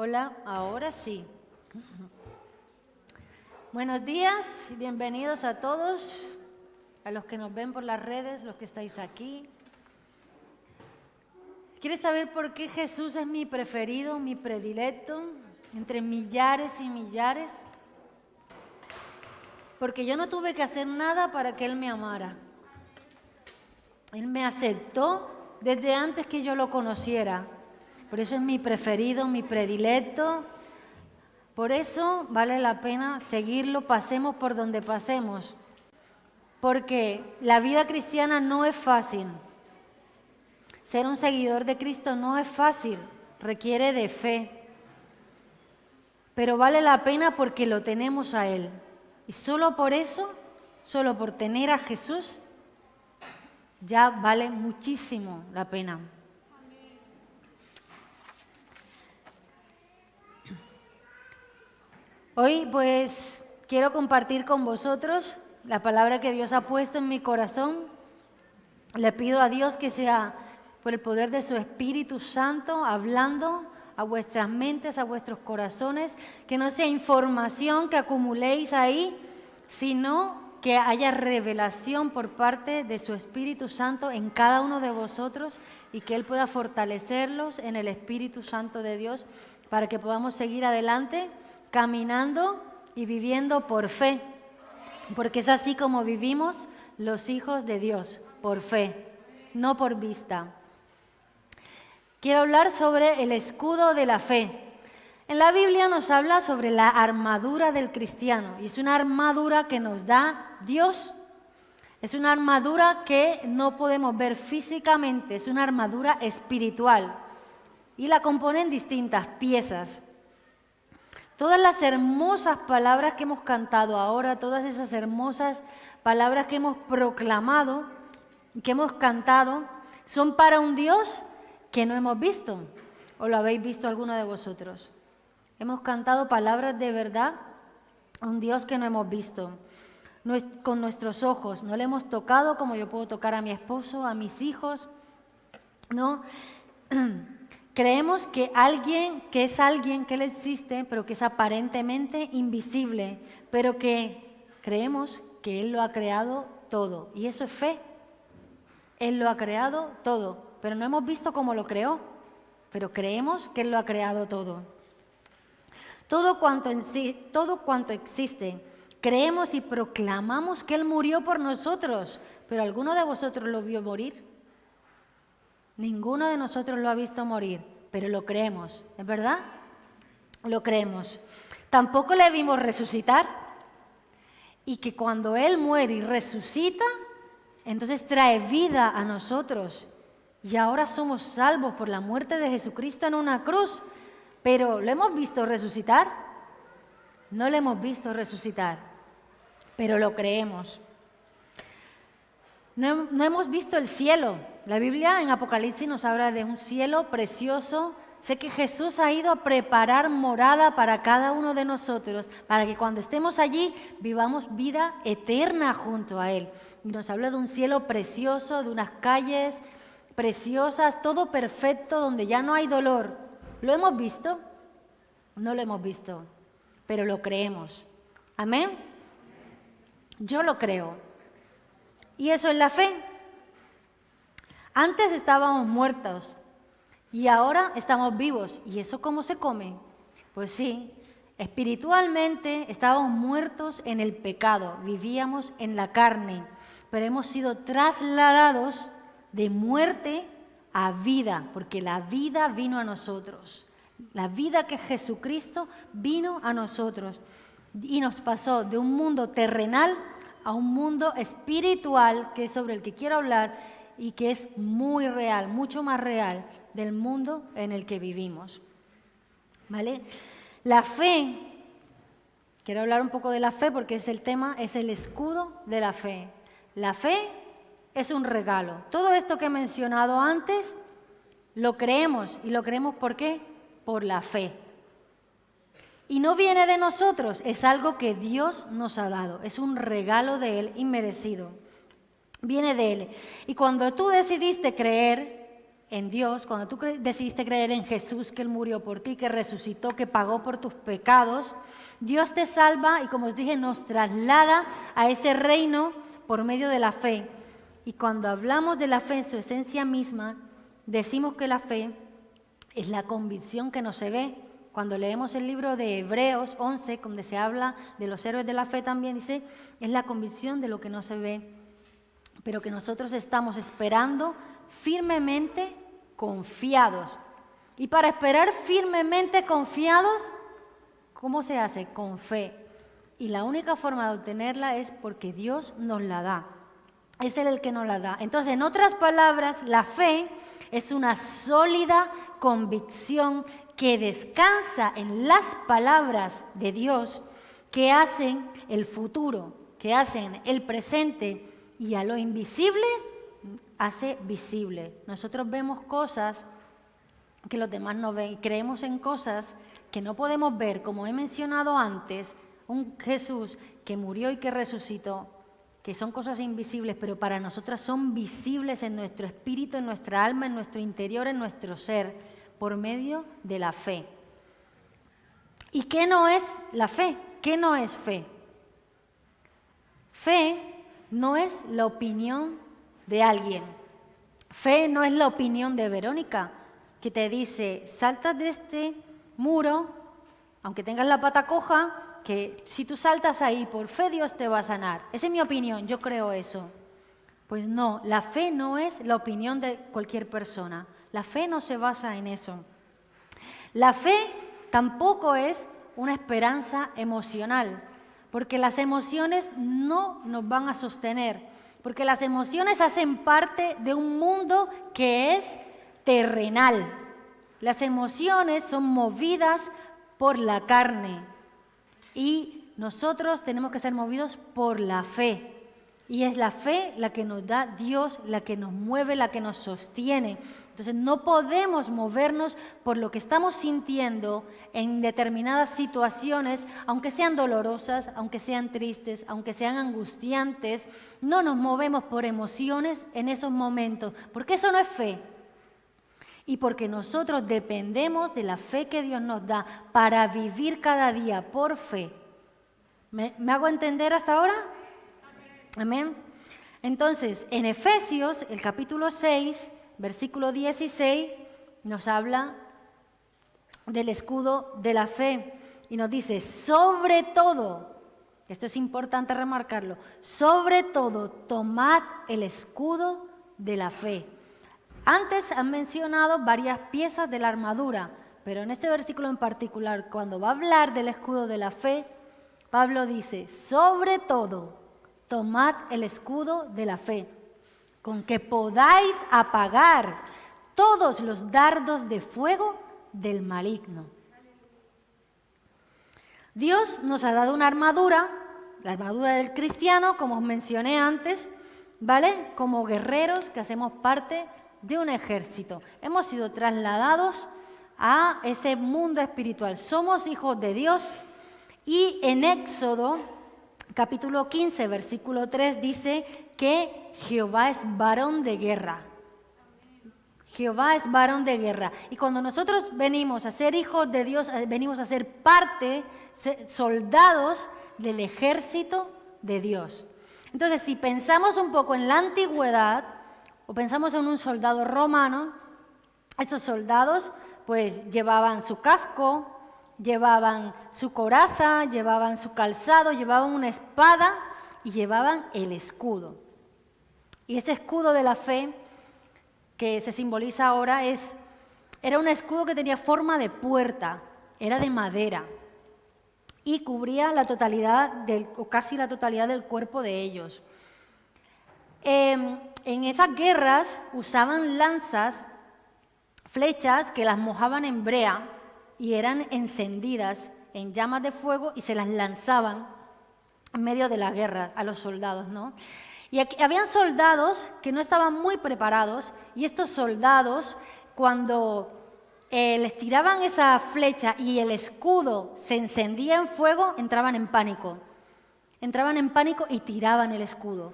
Hola, ahora sí. Buenos días y bienvenidos a todos, a los que nos ven por las redes, los que estáis aquí. ¿Quieres saber por qué Jesús es mi preferido, mi predilecto, entre millares y millares? Porque yo no tuve que hacer nada para que Él me amara. Él me aceptó desde antes que yo lo conociera. Por eso es mi preferido, mi predilecto. Por eso vale la pena seguirlo, pasemos por donde pasemos. Porque la vida cristiana no es fácil. Ser un seguidor de Cristo no es fácil, requiere de fe. Pero vale la pena porque lo tenemos a Él. Y solo por eso, solo por tener a Jesús, ya vale muchísimo la pena. Hoy pues quiero compartir con vosotros la palabra que Dios ha puesto en mi corazón. Le pido a Dios que sea por el poder de su Espíritu Santo hablando a vuestras mentes, a vuestros corazones, que no sea información que acumuléis ahí, sino que haya revelación por parte de su Espíritu Santo en cada uno de vosotros y que Él pueda fortalecerlos en el Espíritu Santo de Dios para que podamos seguir adelante caminando y viviendo por fe, porque es así como vivimos los hijos de Dios, por fe, no por vista. Quiero hablar sobre el escudo de la fe. En la Biblia nos habla sobre la armadura del cristiano y es una armadura que nos da Dios. Es una armadura que no podemos ver físicamente, es una armadura espiritual y la componen distintas piezas. Todas las hermosas palabras que hemos cantado ahora, todas esas hermosas palabras que hemos proclamado, que hemos cantado, son para un Dios que no hemos visto, o lo habéis visto alguno de vosotros. Hemos cantado palabras de verdad a un Dios que no hemos visto, con nuestros ojos. No le hemos tocado como yo puedo tocar a mi esposo, a mis hijos, ¿no? Creemos que es alguien que Él existe, pero que es aparentemente invisible, pero que creemos que Él lo ha creado todo. Y eso es fe. Él lo ha creado todo, pero no hemos visto cómo lo creó, pero creemos que Él lo ha creado todo. Todo cuanto existe, creemos y proclamamos que Él murió por nosotros, pero ¿alguno de vosotros lo vio morir? Ninguno de nosotros lo ha visto morir, pero lo creemos, ¿es verdad? Lo creemos. Tampoco le vimos resucitar y que cuando Él muere y resucita, entonces trae vida a nosotros y ahora somos salvos por la muerte de Jesucristo en una cruz, pero ¿lo hemos visto resucitar? No lo hemos visto resucitar, pero lo creemos. No hemos visto el cielo. La Biblia en Apocalipsis nos habla de un cielo precioso. Sé que Jesús ha ido a preparar morada para cada uno de nosotros, para que cuando estemos allí vivamos vida eterna junto a Él. Y nos habla de un cielo precioso, de unas calles preciosas, todo perfecto, donde ya no hay dolor. ¿Lo hemos visto? No lo hemos visto, pero lo creemos. ¿Amén? Yo lo creo. Y eso es la fe. Antes estábamos muertos y ahora estamos vivos. ¿Y eso cómo se come? Pues sí, espiritualmente estábamos muertos en el pecado, vivíamos en la carne, pero hemos sido trasladados de muerte a vida, porque la vida vino a nosotros. La vida que Jesucristo vino a nosotros y nos pasó de un mundo terrenal a un mundo espiritual, que es sobre el que quiero hablar y que es muy real, mucho más real del mundo en el que vivimos. ¿Vale? La fe, quiero hablar un poco de la fe porque es el tema, es el escudo de la fe. La fe es un regalo. Todo esto que he mencionado antes lo creemos, y lo creemos ¿por qué? Por la fe. Y no viene de nosotros, es algo que Dios nos ha dado, es un regalo de Él inmerecido. Viene de Él. Y cuando tú decidiste creer en Dios, cuando tú decidiste creer en Jesús, que Él murió por ti, que resucitó, que pagó por tus pecados, Dios te salva y, como os dije, nos traslada a ese reino por medio de la fe. Y cuando hablamos de la fe en su esencia misma, decimos que la fe es la convicción que no se ve. Cuando leemos el libro de Hebreos 11, donde se habla de los héroes de la fe también, dice, es la convicción de lo que no se ve, pero que nosotros estamos esperando firmemente confiados. Y para esperar firmemente confiados, ¿cómo se hace? Con fe. Y la única forma de obtenerla es porque Dios nos la da. Es Él el que nos la da. Entonces, en otras palabras, la fe es una sólida convicción que descansa en las palabras de Dios, que hacen el futuro, que hacen el presente, y a lo invisible hace visible. Nosotros vemos cosas que los demás no ven y creemos en cosas que no podemos ver, como he mencionado antes, un Jesús que murió y que resucitó, que son cosas invisibles, pero para nosotras son visibles en nuestro espíritu, en nuestra alma, en nuestro interior, en nuestro ser, por medio de la fe. ¿Y qué no es la fe? ¿Qué no es fe? Fe no es la opinión de alguien. Fe no es la opinión de Verónica, que te dice, saltas de este muro, aunque tengas la pata coja, que si tú saltas ahí, por fe Dios te va a sanar. Esa es mi opinión, yo creo eso. Pues no, la fe no es la opinión de cualquier persona. La fe no se basa en eso. La fe tampoco es una esperanza emocional, porque las emociones no nos van a sostener, porque las emociones hacen parte de un mundo que es terrenal. Las emociones son movidas por la carne y nosotros tenemos que ser movidos por la fe. Y es la fe la que nos da Dios, la que nos mueve, la que nos sostiene. Entonces no podemos movernos por lo que estamos sintiendo en determinadas situaciones, aunque sean dolorosas, aunque sean tristes, aunque sean angustiantes. No nos movemos por emociones en esos momentos, porque eso no es fe. Y porque nosotros dependemos de la fe que Dios nos da para vivir cada día por fe. ¿Me hago entender hasta ahora? Amén. Entonces, en Efesios, el capítulo 6, versículo 16, nos habla del escudo de la fe y nos dice, sobre todo, esto es importante remarcarlo, sobre todo, tomad el escudo de la fe. Antes han mencionado varias piezas de la armadura, pero en este versículo en particular, cuando va a hablar del escudo de la fe, Pablo dice, sobre todo, tomad el escudo de la fe, con que podáis apagar todos los dardos de fuego del maligno. Dios nos ha dado una armadura, la armadura del cristiano, como os mencioné antes, ¿vale? Como guerreros que hacemos parte de un ejército. Hemos sido trasladados a ese mundo espiritual. Somos hijos de Dios y en Éxodo capítulo 15, versículo 3 dice que Jehová es varón de guerra. Jehová es varón de guerra. Y cuando nosotros venimos a ser hijos de Dios, venimos a ser parte, soldados del ejército de Dios. Entonces, si pensamos un poco en la antigüedad, o pensamos en un soldado romano, estos soldados pues llevaban su casco, llevaban su coraza, llevaban su calzado, llevaban una espada y llevaban el escudo. Y ese escudo de la fe que se simboliza ahora era un escudo que tenía forma de puerta, era de madera y cubría la totalidad o casi la totalidad del cuerpo de ellos. En esas guerras usaban lanzas, flechas que las mojaban en brea y eran encendidas en llamas de fuego y se las lanzaban en medio de la guerra a los soldados, ¿no? Y habían soldados que no estaban muy preparados y estos soldados, cuando les tiraban esa flecha y el escudo se encendía en fuego, entraban en pánico. Entraban en pánico y tiraban el escudo.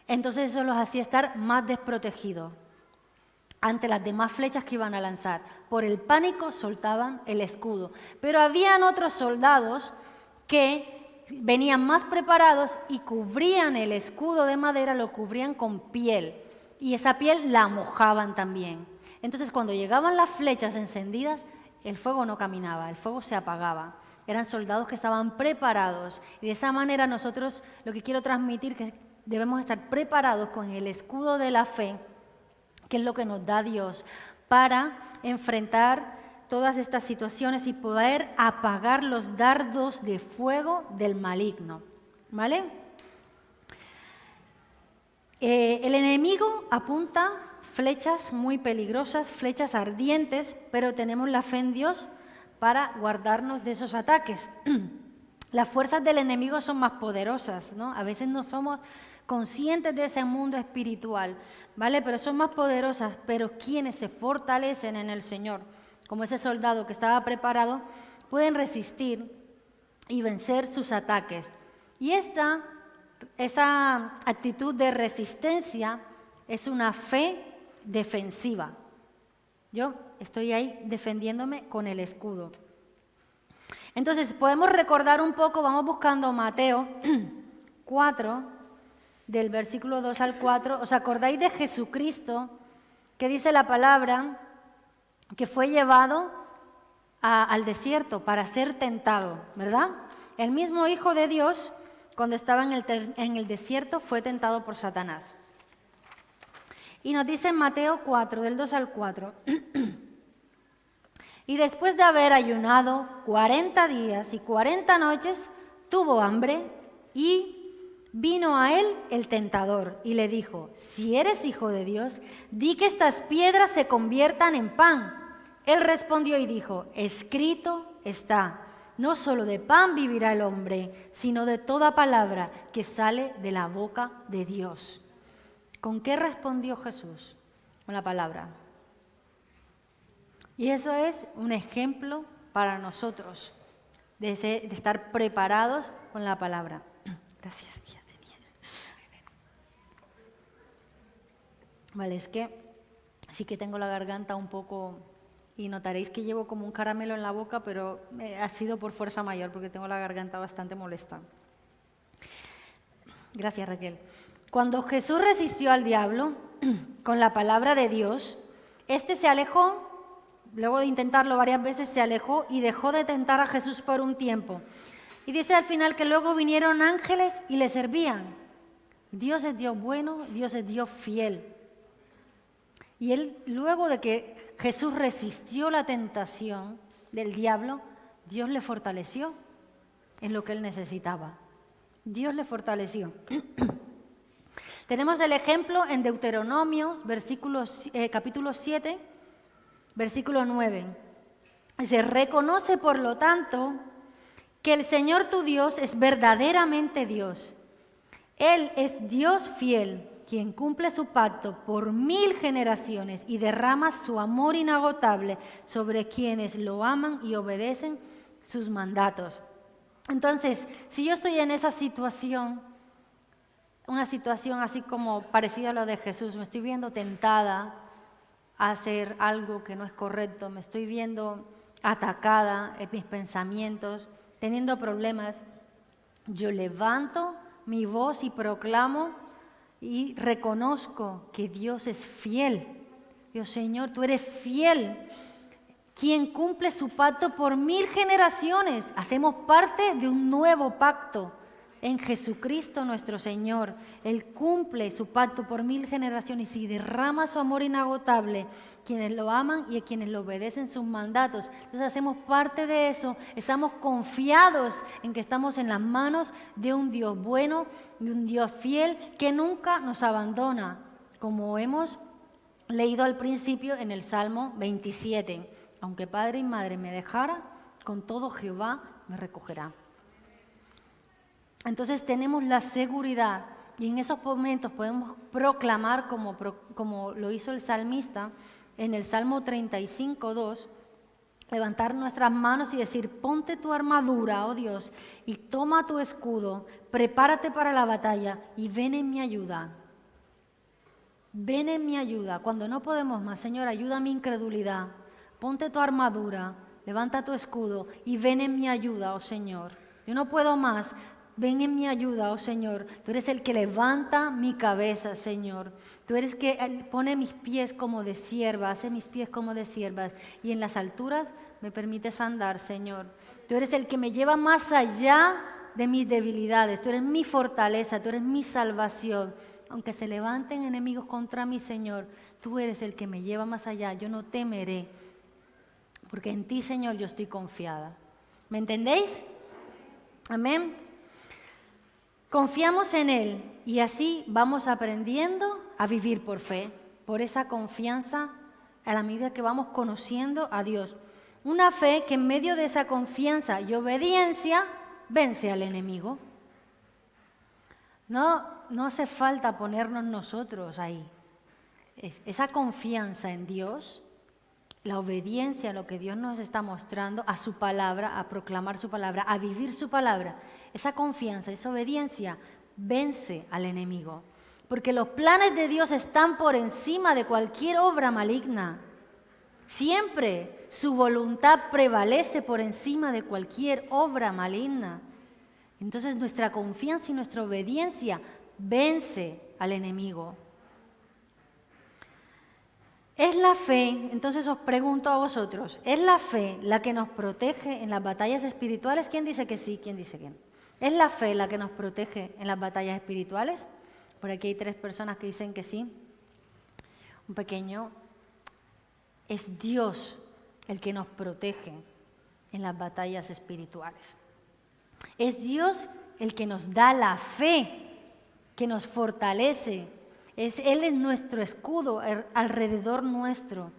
Entonces eso los hacía estar más desprotegidos. ante las demás flechas que iban a lanzar. Por el pánico soltaban el escudo. Pero habían otros soldados que venían más preparados y cubrían el escudo de madera, lo cubrían con piel. Y esa piel la mojaban también. Entonces, cuando llegaban las flechas encendidas, el fuego no caminaba, el fuego se apagaba. Eran soldados que estaban preparados. Y de esa manera nosotros, lo que quiero transmitir, que debemos estar preparados con el escudo de la fe, que es lo que nos da Dios, para enfrentar todas estas situaciones y poder apagar los dardos de fuego del maligno. ¿Vale? El enemigo apunta flechas muy peligrosas, flechas ardientes, pero tenemos la fe en Dios para guardarnos de esos ataques. Las fuerzas del enemigo son más poderosas, ¿no? A veces no somos conscientes de ese mundo espiritual, ¿vale? Pero son más poderosas, pero quienes se fortalecen en el Señor, como ese soldado que estaba preparado, pueden resistir y vencer sus ataques. Y esa actitud de resistencia es una fe defensiva. Yo estoy ahí defendiéndome con el escudo. Entonces, podemos recordar un poco, vamos buscando Mateo 4, del versículo 2 al 4. ¿Os acordáis de Jesucristo, que dice la palabra, que fue llevado al desierto para ser tentado, ¿verdad? El mismo Hijo de Dios, cuando estaba en el desierto, fue tentado por Satanás. Y nos dice en Mateo 4, del 2 al 4. Y después de haber ayunado 40 días y 40 noches, tuvo hambre y vino a él el tentador y le dijo: si eres hijo de Dios, di que estas piedras se conviertan en pan. Él respondió y dijo: escrito está, no solo de pan vivirá el hombre, sino de toda palabra que sale de la boca de Dios. ¿Con qué respondió Jesús? Con la palabra. Y eso es un ejemplo para nosotros de estar preparados con la palabra. Gracias, fíjate. Vale, es que sí que tengo la garganta un poco, y notaréis que llevo como un caramelo en la boca, pero ha sido por fuerza mayor porque tengo la garganta bastante molesta. Gracias, Raquel. Cuando Jesús resistió al diablo con la palabra de Dios, este se alejó. Luego de intentarlo varias veces, se alejó y dejó de tentar a Jesús por un tiempo. Y dice al final que luego vinieron ángeles y le servían. Dios es Dios bueno, Dios es Dios fiel. Y él, luego de que Jesús resistió la tentación del diablo, Dios le fortaleció en lo que él necesitaba. Dios le fortaleció. Tenemos el ejemplo en Deuteronomio, capítulo 7, versículo 9. Dice: reconoce por lo tanto que el Señor tu Dios es verdaderamente Dios. Él es Dios fiel, quien cumple su pacto por 1000 generaciones y derrama su amor inagotable sobre quienes lo aman y obedecen sus mandatos. Entonces, si yo estoy en esa situación, una situación así como parecida a lo de Jesús, me estoy viendo tentada a hacer algo que no es correcto, me estoy viendo atacada en mis pensamientos, teniendo problemas, yo levanto mi voz y proclamo y reconozco que Dios es fiel. Dios, Señor, tú eres fiel, quien cumple su pacto por 1000 generaciones. Hacemos parte de un nuevo pacto en Jesucristo nuestro Señor. Él cumple su pacto por 1000 generaciones y derrama su amor inagotable quienes lo aman y a quienes lo obedecen sus mandatos. Entonces hacemos parte de eso, estamos confiados en que estamos en las manos de un Dios bueno, de un Dios fiel que nunca nos abandona, como hemos leído al principio en el Salmo 27. Aunque padre y madre me dejara, con todo Jehová me recogerá. Entonces tenemos la seguridad y en esos momentos podemos proclamar como lo hizo el salmista en el Salmo 35:2, levantar nuestras manos y decir: ponte tu armadura, oh Dios, y toma tu escudo, prepárate para la batalla y ven en mi ayuda. Ven en mi ayuda. Cuando no podemos más, Señor, ayuda a mi incredulidad. Ponte tu armadura, levanta tu escudo y ven en mi ayuda, oh Señor. Yo no puedo más. Ven en mi ayuda, oh Señor. Tú eres el que levanta mi cabeza, Señor. Tú eres el que pone mis pies como de sierva, hace mis pies como de siervas. Y en las alturas me permites andar, Señor. Tú eres el que me lleva más allá de mis debilidades. Tú eres mi fortaleza, tú eres mi salvación. Aunque se levanten enemigos contra mí, Señor, tú eres el que me lleva más allá. Yo no temeré, porque en ti, Señor, yo estoy confiada. ¿Me entendéis? Amén. Confiamos en Él y así vamos aprendiendo a vivir por fe, por esa confianza a la medida que vamos conociendo a Dios. Una fe que en medio de esa confianza y obediencia vence al enemigo. No hace falta ponernos nosotros ahí. Esa confianza en Dios, la obediencia a lo que Dios nos está mostrando, a su palabra, a proclamar su palabra, a vivir su palabra, esa confianza, esa obediencia vence al enemigo. Porque los planes de Dios están por encima de cualquier obra maligna. Siempre su voluntad prevalece por encima de cualquier obra maligna. Entonces nuestra confianza y nuestra obediencia vence al enemigo. ¿Es la fe, entonces os pregunto a vosotros, ¿es la fe la que nos protege en las batallas espirituales? ¿Quién dice que sí? ¿Quién dice que no? ¿Es la fe la que nos protege en las batallas espirituales? Por aquí hay 3 personas que dicen que sí. Un pequeño. Es Dios el que nos protege en las batallas espirituales. Es Dios el que nos da la fe, que nos fortalece. Él es nuestro escudo alrededor nuestro.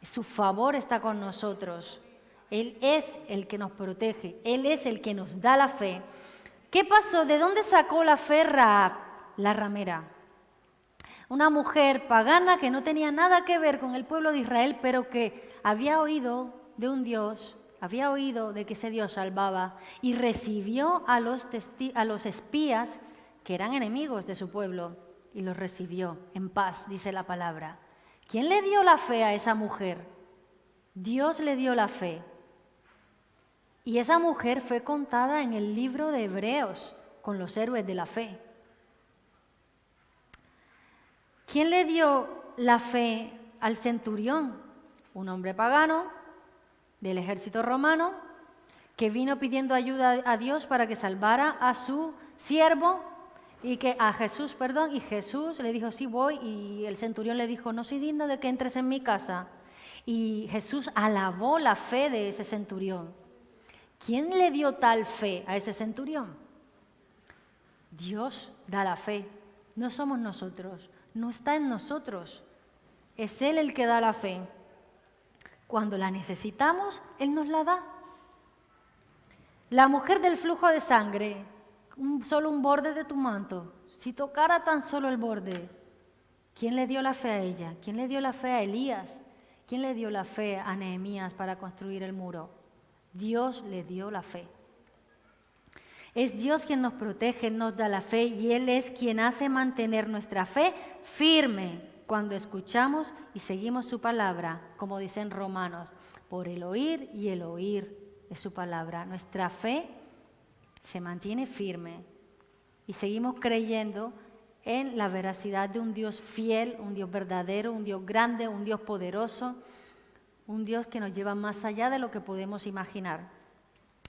Su favor está con nosotros. Él es el que nos protege. Él es el que nos da la fe. ¿Qué pasó? ¿De dónde sacó la fe Rahab, la ramera? Una mujer pagana que no tenía nada que ver con el pueblo de Israel, pero que había oído de un Dios, había oído de que ese Dios salvaba y recibió a los espías que eran enemigos de su pueblo y los recibió en paz, dice la palabra. ¿Quién le dio la fe a esa mujer? Dios le dio la fe. Y esa mujer fue contada en el libro de Hebreos con los héroes de la fe. ¿Quién le dio la fe al centurión? Un hombre pagano del ejército romano que vino pidiendo ayuda a Dios para que salvara a su siervo y Jesús le dijo, sí voy, y el centurión le dijo, no soy digno de que entres en mi casa. Y Jesús alabó la fe de ese centurión. ¿Quién le dio tal fe a ese centurión? Dios da la fe, no somos nosotros. No está en nosotros, es Él el que da la fe. Cuando la necesitamos, Él nos la da. La mujer del flujo de sangre, solo un borde de tu manto, si tocara tan solo el borde, ¿quién le dio la fe a ella? ¿Quién le dio la fe a Elías? ¿Quién le dio la fe a Nehemías para construir el muro? Dios le dio la fe. Es Dios quien nos protege, Él nos da la fe y Él es quien hace mantener nuestra fe firme cuando escuchamos y seguimos su palabra, como dicen Romanos, por el oír y el oír de su palabra. Nuestra fe se mantiene firme y seguimos creyendo en la veracidad de un Dios fiel, un Dios verdadero, un Dios grande, un Dios poderoso, un Dios que nos lleva más allá de lo que podemos imaginar.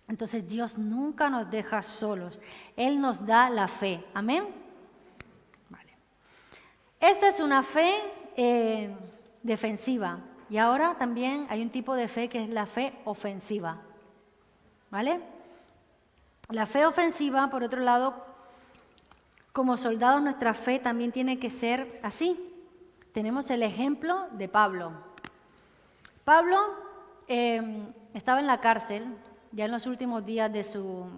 Entonces Dios nunca nos deja solos. Él nos da la fe. ¿Amén? Vale. Esta es una fe defensiva. Y ahora también hay un tipo de fe que es la fe ofensiva. ¿Vale? La fe ofensiva, por otro lado, como soldados nuestra fe también tiene que ser así. Tenemos el ejemplo de Pablo. Pablo estaba en la cárcel. Ya en los últimos días de su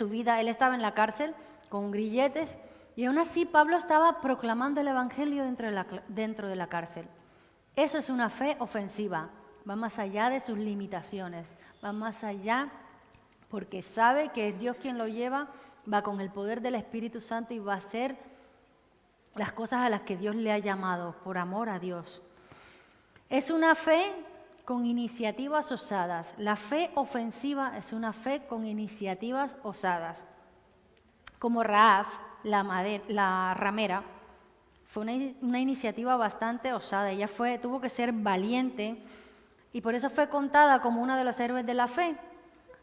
vida, él estaba en la cárcel con grilletes y aún así Pablo estaba proclamando el evangelio dentro de la cárcel. Eso es una fe ofensiva, va más allá de sus limitaciones, va más allá porque sabe que es Dios quien lo lleva, va con el poder del Espíritu Santo y va a hacer las cosas a las que Dios le ha llamado por amor a Dios. Es una fe con iniciativas osadas. La fe ofensiva es una fe con iniciativas osadas. Como Rahab, la ramera, fue una iniciativa bastante osada. Ella tuvo que ser valiente y por eso fue contada como una de los héroes de la fe.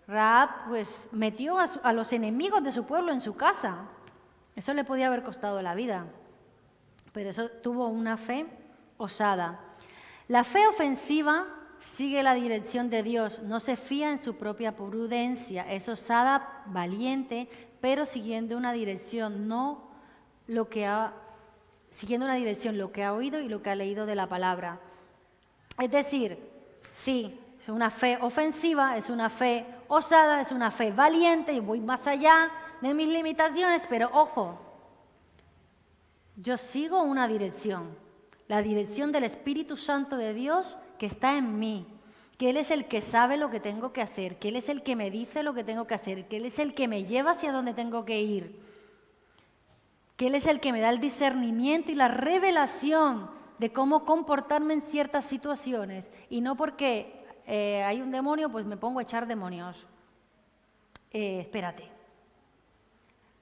Rahab pues metió a los enemigos de su pueblo en su casa. Eso le podía haber costado la vida, pero eso tuvo una fe osada. La fe ofensiva sigue la dirección de Dios, no se fía en su propia prudencia, es osada, valiente, pero siguiendo una dirección, siguiendo una dirección, lo que ha oído y lo que ha leído de la palabra. Es decir, sí, es una fe ofensiva, es una fe osada, es una fe valiente y voy más allá de mis limitaciones, pero ojo, yo sigo una dirección, la dirección del Espíritu Santo de Dios que está en mí, que Él es el que sabe lo que tengo que hacer, que Él es el que me dice lo que tengo que hacer, que Él es el que me lleva hacia donde tengo que ir, que Él es el que me da el discernimiento y la revelación de cómo comportarme en ciertas situaciones y no porque hay un demonio, pues me pongo a echar demonios. Espérate.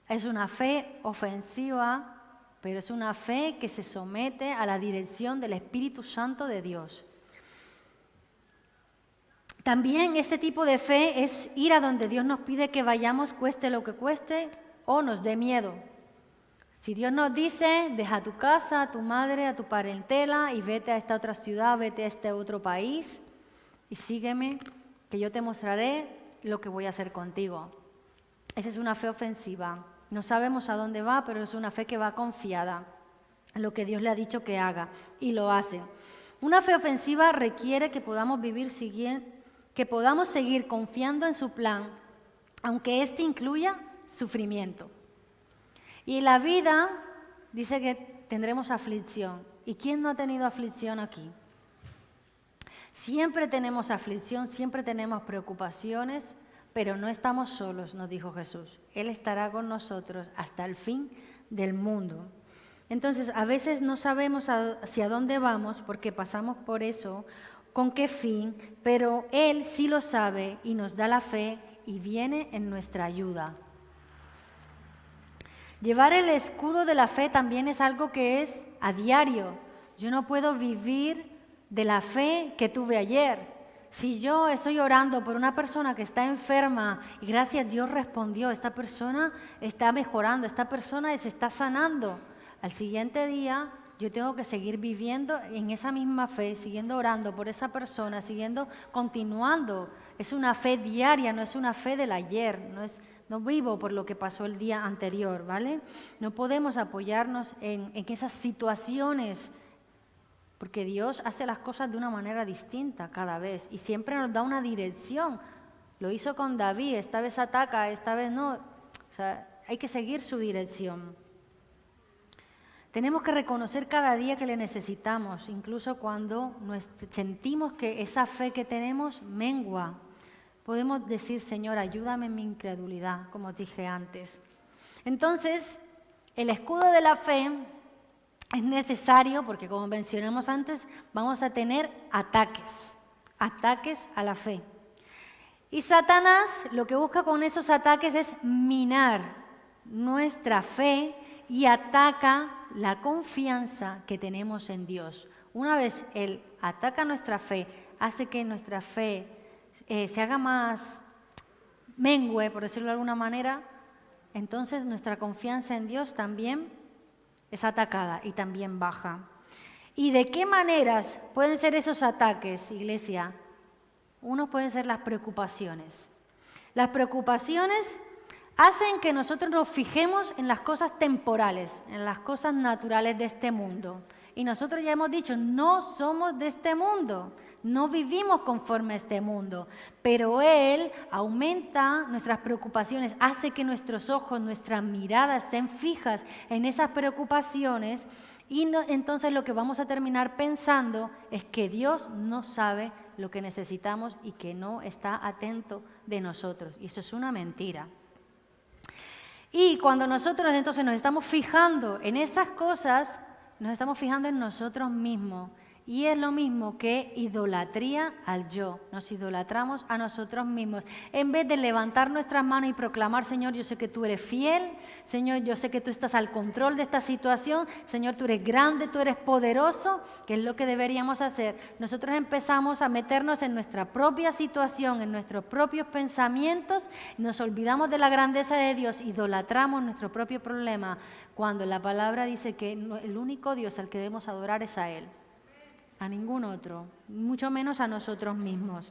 Es una fe ofensiva, pero es una fe que se somete a la dirección del Espíritu Santo de Dios. También este tipo de fe es ir a donde Dios nos pide que vayamos, cueste lo que cueste o nos dé miedo. Si Dios nos dice, deja tu casa, a tu madre, a tu parentela y vete a esta otra ciudad, vete a este otro país y sígueme, que yo te mostraré lo que voy a hacer contigo. Esa es una fe ofensiva. No sabemos a dónde va, pero es una fe que va confiada en lo que Dios le ha dicho que haga y lo hace. Una fe ofensiva requiere que podamos seguir confiando en su plan, aunque éste incluya sufrimiento. Y la vida dice que tendremos aflicción. ¿Y quién no ha tenido aflicción aquí? Siempre tenemos aflicción, siempre tenemos preocupaciones, pero no estamos solos, nos dijo Jesús. Él estará con nosotros hasta el fin del mundo. Entonces, a veces no sabemos hacia dónde vamos porque pasamos por eso, con qué fin, pero Él sí lo sabe y nos da la fe y viene en nuestra ayuda. Llevar el escudo de la fe también es algo que es a diario. Yo no puedo vivir de la fe que tuve ayer. Si yo estoy orando por una persona que está enferma y gracias a Dios respondió, esta persona está mejorando, esta persona se está sanando, al siguiente día yo tengo que seguir viviendo en esa misma fe, siguiendo orando por esa persona, continuando. Es una fe diaria, no es una fe del ayer, no vivo por lo que pasó el día anterior, ¿vale? No podemos apoyarnos en esas situaciones, porque Dios hace las cosas de una manera distinta cada vez y siempre nos da una dirección. Lo hizo con David, esta vez ataca, esta vez no. O sea, hay que seguir su dirección. Tenemos que reconocer cada día que le necesitamos, incluso cuando sentimos que esa fe que tenemos mengua. Podemos decir, Señor, ayúdame en mi incredulidad, como dije antes. Entonces, el escudo de la fe es necesario porque, como mencionamos antes, vamos a tener ataques a la fe. Y Satanás lo que busca con esos ataques es minar nuestra fe y ataca la confianza que tenemos en Dios. Una vez Él ataca nuestra fe, hace que nuestra fe se haga más mengue, por decirlo de alguna manera, entonces nuestra confianza en Dios también es atacada y también baja. ¿Y de qué maneras pueden ser esos ataques, iglesia? Uno pueden ser las preocupaciones. Las preocupaciones hacen que nosotros nos fijemos en las cosas temporales, en las cosas naturales de este mundo. Y nosotros ya hemos dicho, no somos de este mundo, no vivimos conforme a este mundo, pero Él aumenta nuestras preocupaciones, hace que nuestros ojos, nuestras miradas estén fijas en esas preocupaciones y entonces lo que vamos a terminar pensando es que Dios no sabe lo que necesitamos y que no está atento de nosotros. Y eso es una mentira. Y cuando nosotros entonces nos estamos fijando en esas cosas, nos estamos fijando en nosotros mismos. Y es lo mismo que idolatría al yo. Nos idolatramos a nosotros mismos. En vez de levantar nuestras manos y proclamar, Señor, yo sé que tú eres fiel. Señor, yo sé que tú estás al control de esta situación. Señor, tú eres grande, tú eres poderoso, que es lo que deberíamos hacer. Nosotros empezamos a meternos en nuestra propia situación, en nuestros propios pensamientos. Nos olvidamos de la grandeza de Dios, idolatramos nuestro propio problema, cuando la palabra dice que el único Dios al que debemos adorar es a Él. A ningún otro, mucho menos a nosotros mismos.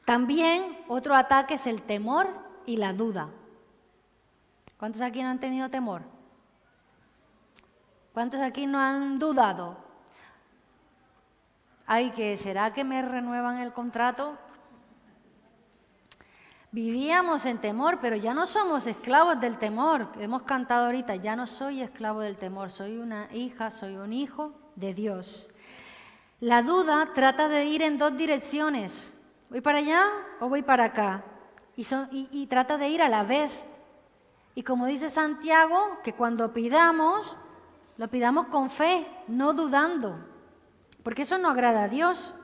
También otro ataque es el temor y la duda. ¿Cuántos aquí no han tenido temor? ¿Cuántos aquí no han dudado? Ay, ¿será que me renuevan el contrato? Vivíamos en temor, pero ya no somos esclavos del temor. Hemos cantado ahorita, ya no soy esclavo del temor, soy una hija, soy un hijo de Dios. La duda trata de ir en dos direcciones. ¿Voy para allá o voy para acá? Y trata de ir a la vez. Y como dice Santiago, que cuando pidamos, lo pidamos con fe, no dudando. Porque eso no agrada a Dios.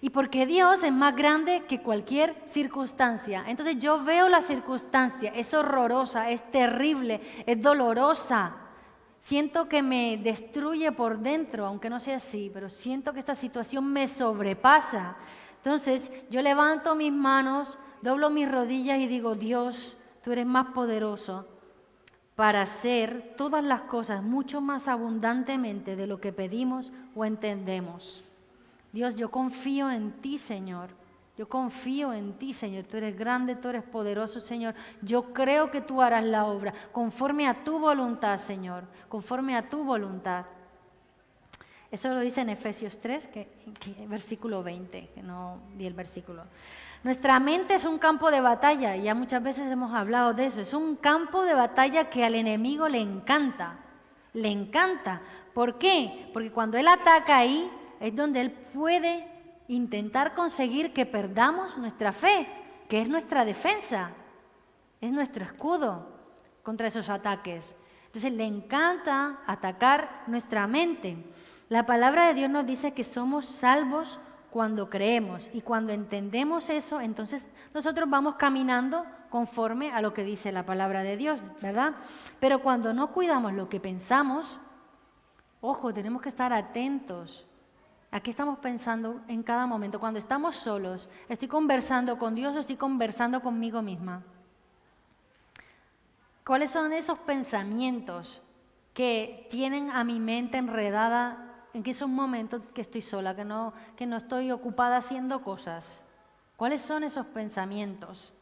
Y porque Dios es más grande que cualquier circunstancia. Entonces yo veo la circunstancia, es horrorosa, es terrible, es dolorosa. Siento que me destruye por dentro, aunque no sea así, pero siento que esta situación me sobrepasa. Entonces yo levanto mis manos, doblo mis rodillas y digo, Dios, tú eres más poderoso para hacer todas las cosas mucho más abundantemente de lo que pedimos o entendemos. Dios, yo confío en ti, Señor. Yo confío en ti, Señor. Tú eres grande, tú eres poderoso, Señor. Yo creo que tú harás la obra conforme a tu voluntad, Señor. Conforme a tu voluntad. Eso lo dice en Efesios 3, versículo 20, que no vi el versículo. Nuestra mente es un campo de batalla, ya muchas veces hemos hablado de eso. Es un campo de batalla que al enemigo le encanta. Le encanta. ¿Por qué? Porque cuando él ataca ahí, es donde él puede intentar conseguir que perdamos nuestra fe, que es nuestra defensa, es nuestro escudo contra esos ataques. Entonces le encanta atacar nuestra mente. La palabra de Dios nos dice que somos salvos cuando creemos, y cuando entendemos eso, entonces nosotros vamos caminando conforme a lo que dice la palabra de Dios, ¿verdad? Pero cuando no cuidamos lo que pensamos, ojo, tenemos que estar atentos. ¿A qué estamos pensando en cada momento? Cuando estamos solos, ¿estoy conversando con Dios o estoy conversando conmigo misma? ¿Cuáles son esos pensamientos que tienen a mi mente enredada en que esos momentos que estoy sola, que no estoy ocupada haciendo cosas? ¿Cuáles son esos pensamientos?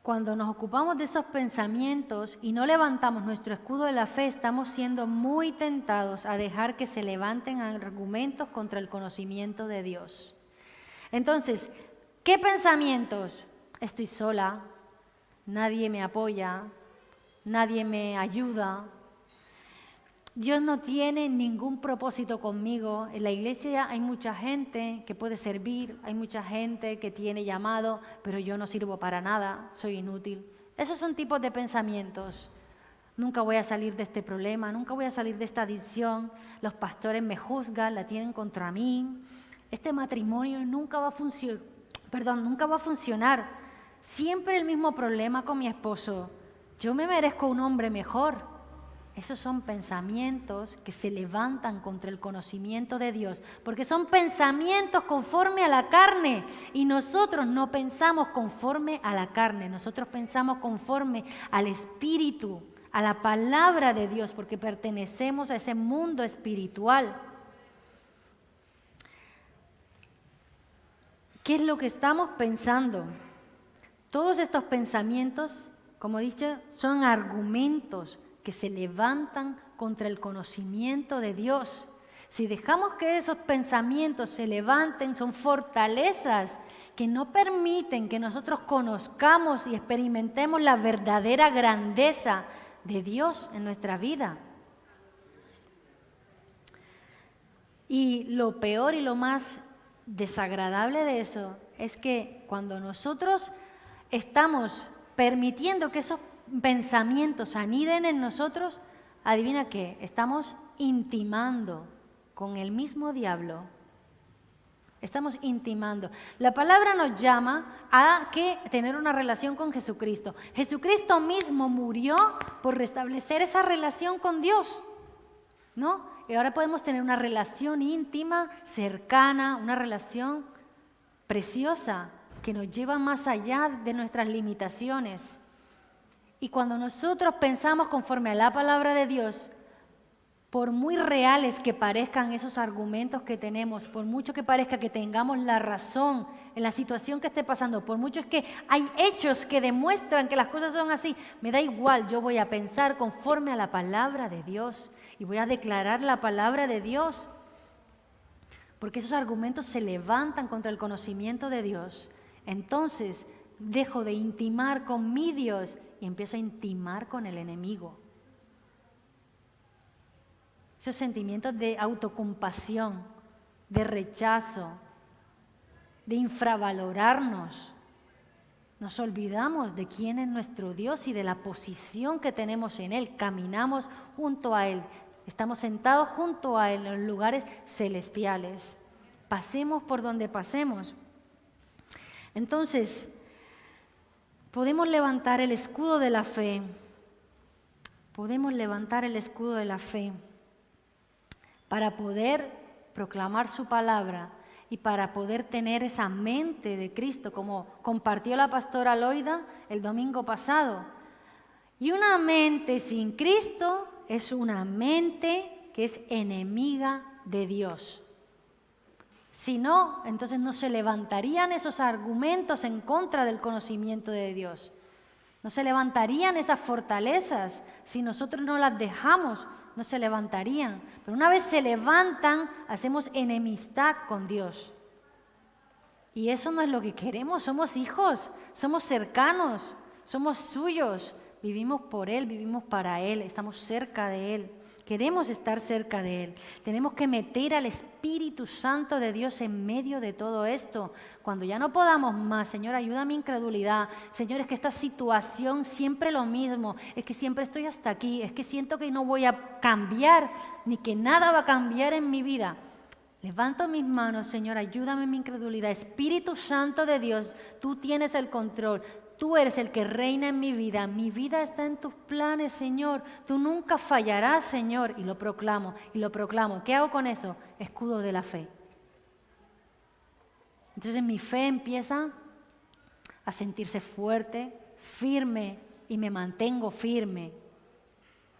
Cuando nos ocupamos de esos pensamientos y no levantamos nuestro escudo de la fe, estamos siendo muy tentados a dejar que se levanten argumentos contra el conocimiento de Dios. Entonces, ¿qué pensamientos? Estoy sola, nadie me apoya, nadie me ayuda. Dios no tiene ningún propósito conmigo. En la iglesia hay mucha gente que puede servir, hay mucha gente que tiene llamado, pero yo no sirvo para nada, soy inútil. Esos son tipos de pensamientos. Nunca voy a salir de este problema, nunca voy a salir de esta adicción. Los pastores me juzgan, la tienen contra mí. Este matrimonio nunca va a funcionar. Siempre el mismo problema con mi esposo. Yo me merezco un hombre mejor. Esos son pensamientos que se levantan contra el conocimiento de Dios, porque son pensamientos conforme a la carne, y nosotros no pensamos conforme a la carne, nosotros pensamos conforme al Espíritu, a la palabra de Dios, porque pertenecemos a ese mundo espiritual. ¿Qué es lo que estamos pensando? Todos estos pensamientos, como dice, son argumentos que se levantan contra el conocimiento de Dios. Si dejamos que esos pensamientos se levanten, son fortalezas que no permiten que nosotros conozcamos y experimentemos la verdadera grandeza de Dios en nuestra vida. Y lo peor y lo más desagradable de eso es que cuando nosotros estamos permitiendo que esos pensamientos aniden en nosotros, adivina qué, estamos intimando con el mismo diablo. Estamos intimando. La palabra nos llama a tener una relación con Jesucristo. Jesucristo mismo murió por restablecer esa relación con Dios, ¿no? Y ahora podemos tener una relación íntima, cercana, una relación preciosa que nos lleva más allá de nuestras limitaciones. Y cuando nosotros pensamos conforme a la palabra de Dios, por muy reales que parezcan esos argumentos que tenemos, por mucho que parezca que tengamos la razón en la situación que esté pasando, por mucho es que hay hechos que demuestran que las cosas son así, me da igual, yo voy a pensar conforme a la palabra de Dios y voy a declarar la palabra de Dios, porque esos argumentos se levantan contra el conocimiento de Dios. Entonces dejo de intimar con mi Dios y empiezo a intimar con el enemigo. Esos sentimientos de autocompasión, de rechazo, de infravalorarnos. Nos olvidamos de quién es nuestro Dios y de la posición que tenemos en Él. Caminamos junto a Él. Estamos sentados junto a Él en los lugares celestiales. Pasemos por donde pasemos. Entonces, podemos levantar el escudo de la fe. Podemos levantar el escudo de la fe para poder proclamar su palabra y para poder tener esa mente de Cristo, como compartió la pastora Loida el domingo pasado. Y una mente sin Cristo es una mente que es enemiga de Dios. Si no, entonces no se levantarían esos argumentos en contra del conocimiento de Dios. No se levantarían esas fortalezas si nosotros no las dejamos. No se levantarían, pero una vez se levantan, hacemos enemistad con Dios. Y eso no es lo que queremos, somos hijos, somos cercanos, somos suyos, vivimos por Él, vivimos para Él, estamos cerca de Él, queremos estar cerca de Él. Tenemos que meter al Espíritu Santo de Dios en medio de todo esto. Cuando ya no podamos más, Señor, ayuda a mi incredulidad. Señor, es que esta situación siempre lo mismo, es que siempre estoy hasta aquí, es que siento que no voy a cambiar, ni que nada va a cambiar en mi vida. Levanto mis manos, Señor, ayúdame en mi incredulidad. Espíritu Santo de Dios, tú tienes el control. Tú eres el que reina en mi vida está en tus planes, Señor, tú nunca fallarás, Señor, y lo proclamo, ¿qué hago con eso? Escudo de la fe. Entonces mi fe empieza a sentirse fuerte, firme, y me mantengo firme.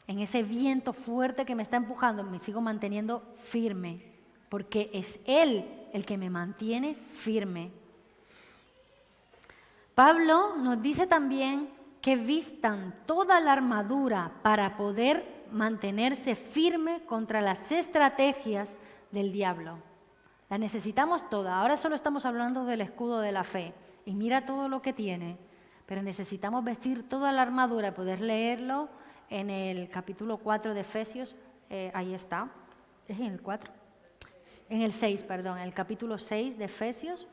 En ese viento fuerte que me está empujando, me sigo manteniendo firme, porque es Él el que me mantiene firme. Pablo nos dice también que vistan toda la armadura para poder mantenerse firme contra las estrategias del diablo. La necesitamos toda. Ahora solo estamos hablando del escudo de la fe. Y mira todo lo que tiene. Pero necesitamos vestir toda la armadura, poder leerlo en el capítulo 4 de Efesios. Ahí está. ¿Es en el 4? En el 6, perdón. En el capítulo 6 de Efesios.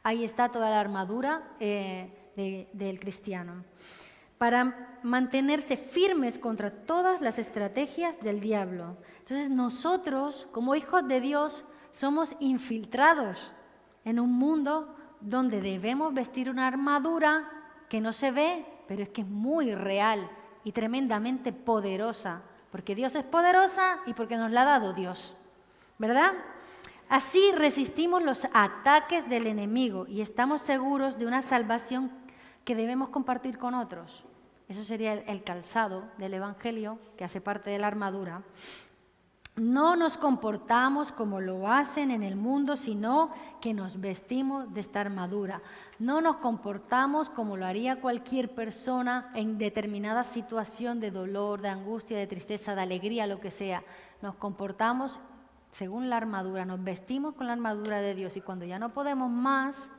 Ahí está toda la armadura del cristiano. Para mantenerse firmes contra todas las estrategias del diablo. Entonces nosotros, como hijos de Dios, somos infiltrados en un mundo donde debemos vestir una armadura que no se ve, pero es que es muy real y tremendamente poderosa. Porque Dios es poderosa y porque nos la ha dado Dios. ¿Verdad? Así resistimos los ataques del enemigo y estamos seguros de una salvación que debemos compartir con otros. Eso sería el calzado del Evangelio, que hace parte de la armadura. No nos comportamos como lo hacen en el mundo, sino que nos vestimos de esta armadura. No nos comportamos como lo haría cualquier persona en determinada situación de dolor, de angustia, de tristeza, de alegría, lo que sea. Nos comportamos según la armadura, nos vestimos con la armadura de Dios y cuando ya no podemos más,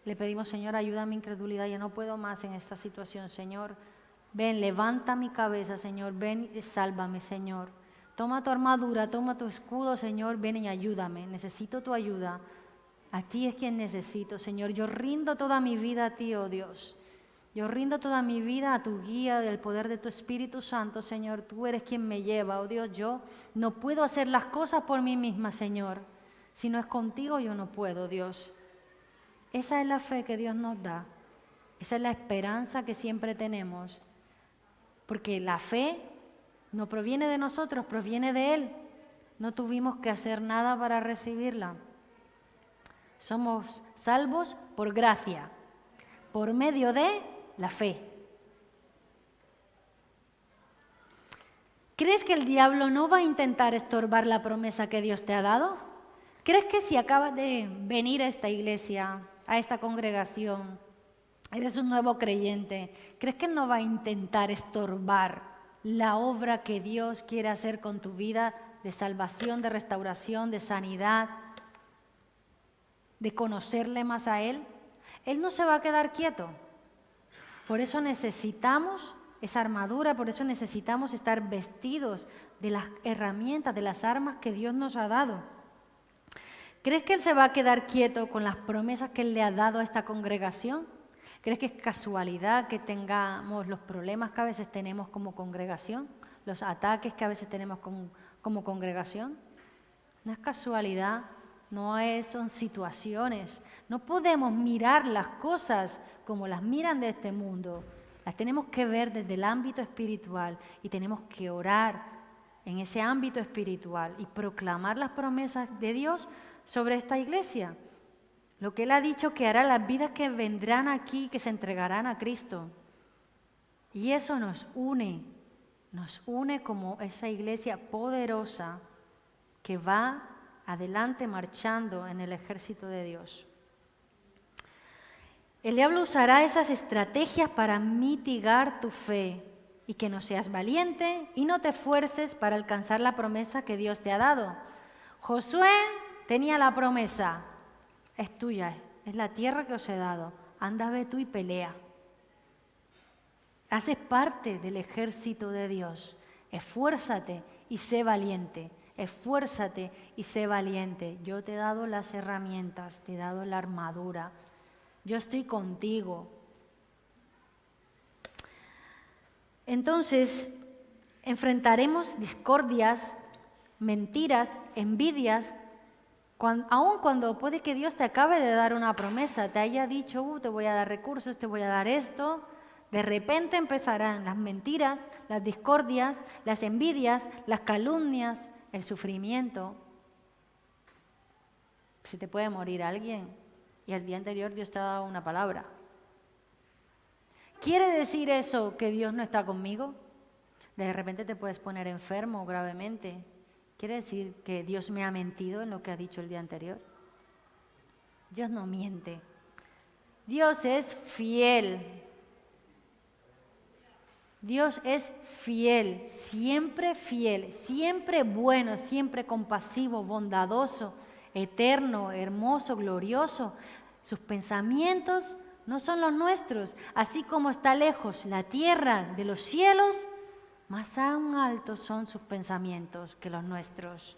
le pedimos, Señor, ayuda a mi incredulidad, ya no puedo más en esta situación, Señor. Ven, levanta mi cabeza, Señor, ven y sálvame, Señor. Toma tu armadura, toma tu escudo, Señor, ven y ayúdame, necesito tu ayuda. A ti es quien necesito, Señor, yo rindo toda mi vida a ti, oh Dios. Yo rindo toda mi vida a tu guía del poder de tu Espíritu Santo, Señor. Tú eres quien me lleva, oh Dios. Yo no puedo hacer las cosas por mí misma, Señor. Si no es contigo, yo no puedo, Dios. Esa es la fe que Dios nos da. Esa es la esperanza que siempre tenemos. Porque la fe no proviene de nosotros, proviene de Él. No tuvimos que hacer nada para recibirla. Somos salvos por gracia, por medio de la fe. ¿Crees que el diablo no va a intentar estorbar la promesa que Dios te ha dado? ¿Crees que si acabas de venir a esta iglesia, a esta congregación, eres un nuevo creyente, crees que Él no va a intentar estorbar la obra que Dios quiere hacer con tu vida de salvación, de restauración, de sanidad, de conocerle más a Él? Él no se va a quedar quieto. Por eso necesitamos esa armadura, por eso necesitamos estar vestidos de las herramientas, de las armas que Dios nos ha dado. ¿Crees que Él se va a quedar quieto con las promesas que Él le ha dado a esta congregación? ¿Crees que es casualidad que tengamos los problemas que a veces tenemos como congregación? ¿Los ataques que a veces tenemos como congregación? No es casualidad, son situaciones. No podemos mirar las cosas como las miran de este mundo. Las tenemos que ver desde el ámbito espiritual y tenemos que orar en ese ámbito espiritual y proclamar las promesas de Dios sobre esta iglesia. Lo que Él ha dicho que hará, las vidas que vendrán aquí, que se entregarán a Cristo. Y eso nos une como esa iglesia poderosa que va adelante marchando en el ejército de Dios. El diablo usará esas estrategias para mitigar tu fe y que no seas valiente y no te esfuerces para alcanzar la promesa que Dios te ha dado. Josué tenía la promesa: es tuya, es la tierra que os he dado, anda, ve tú y pelea. Haces parte del ejército de Dios. Esfuérzate y sé valiente. Esfuérzate y sé valiente. Yo te he dado las herramientas, te he dado la armadura. Yo estoy contigo. Entonces, enfrentaremos discordias, mentiras, envidias, aun cuando puede que Dios te acabe de dar una promesa, te haya dicho, te voy a dar recursos, te voy a dar esto. De repente empezarán las mentiras, las discordias, las envidias, las calumnias, el sufrimiento. Se te puede morir alguien y al día anterior Dios te ha dado una palabra. ¿Quiere decir eso que Dios no está conmigo? De repente te puedes poner enfermo gravemente. ¿Quiere decir que Dios me ha mentido en lo que ha dicho el día anterior? Dios no miente. Dios es fiel. Dios es fiel, siempre bueno, siempre compasivo, bondadoso, eterno, hermoso, glorioso. Sus pensamientos no son los nuestros, así como está lejos la tierra de los cielos, más aún altos son sus pensamientos que los nuestros.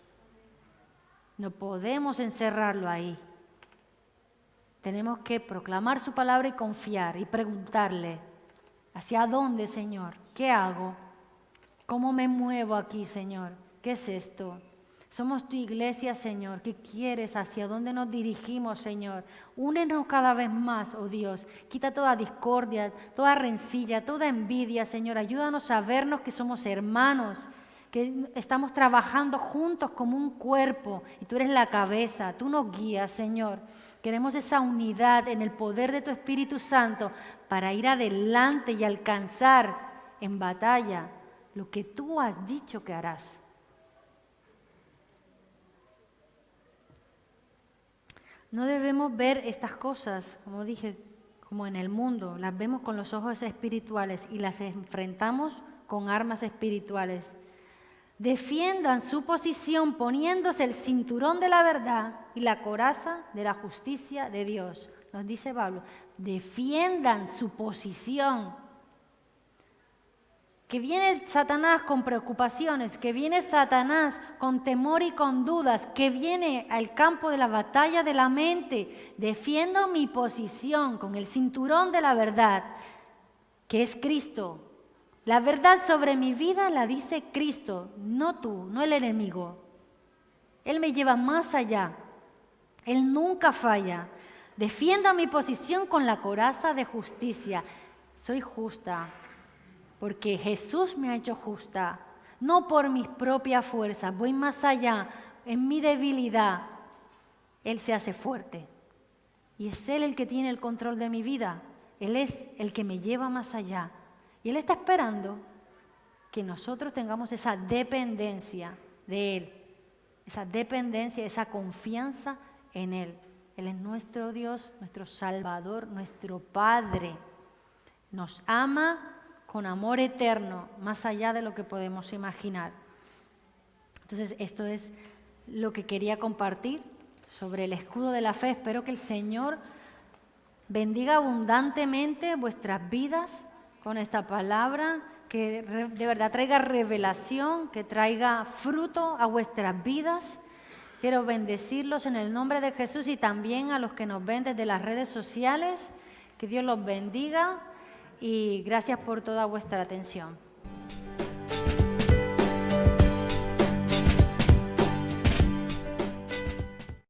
No podemos encerrarlo ahí. Tenemos que proclamar su palabra y confiar y preguntarle: ¿hacia dónde, Señor? ¿Qué hago? ¿Cómo me muevo aquí, Señor? ¿Qué es esto? Somos tu iglesia, Señor. ¿Qué quieres? ¿Hacia dónde nos dirigimos, Señor? Únenos cada vez más, oh Dios. Quita toda discordia, toda rencilla, toda envidia, Señor. Ayúdanos a vernos que somos hermanos, que estamos trabajando juntos como un cuerpo y tú eres la cabeza. Tú nos guías, Señor. Queremos esa unidad en el poder de tu Espíritu Santo para ir adelante y alcanzar en batalla lo que tú has dicho que harás. No debemos ver estas cosas, como dije, como en el mundo. Las vemos con los ojos espirituales y las enfrentamos con armas espirituales. Defiendan su posición poniéndose el cinturón de la verdad y la coraza de la justicia de Dios. Nos dice Pablo, defiendan su posición. Que viene Satanás con preocupaciones, que viene Satanás con temor y con dudas, que viene al campo de la batalla de la mente. Defiendo mi posición con el cinturón de la verdad. que es Cristo. La verdad sobre mi vida la dice Cristo, no tú, no el enemigo. Él me lleva más allá. Él nunca falla. Defiendo mi posición con la coraza de justicia. Soy justa porque Jesús me ha hecho justa, no por mis propias fuerzas. Voy más allá. En mi debilidad, Él se hace fuerte. Y es Él el que tiene el control de mi vida. Él es el que me lleva más allá. Y Él está esperando que nosotros tengamos esa dependencia de Él. Esa dependencia, esa confianza en Él. Él es nuestro Dios, nuestro Salvador, nuestro Padre. Nos ama con amor eterno, más allá de lo que podemos imaginar. Entonces, esto es lo que quería compartir sobre el escudo de la fe. Espero que el Señor bendiga abundantemente vuestras vidas con esta palabra, que de verdad traiga revelación, que traiga fruto a vuestras vidas. Quiero bendecirlos en el nombre de Jesús y también a los que nos ven desde las redes sociales. Que Dios los bendiga y gracias por toda vuestra atención.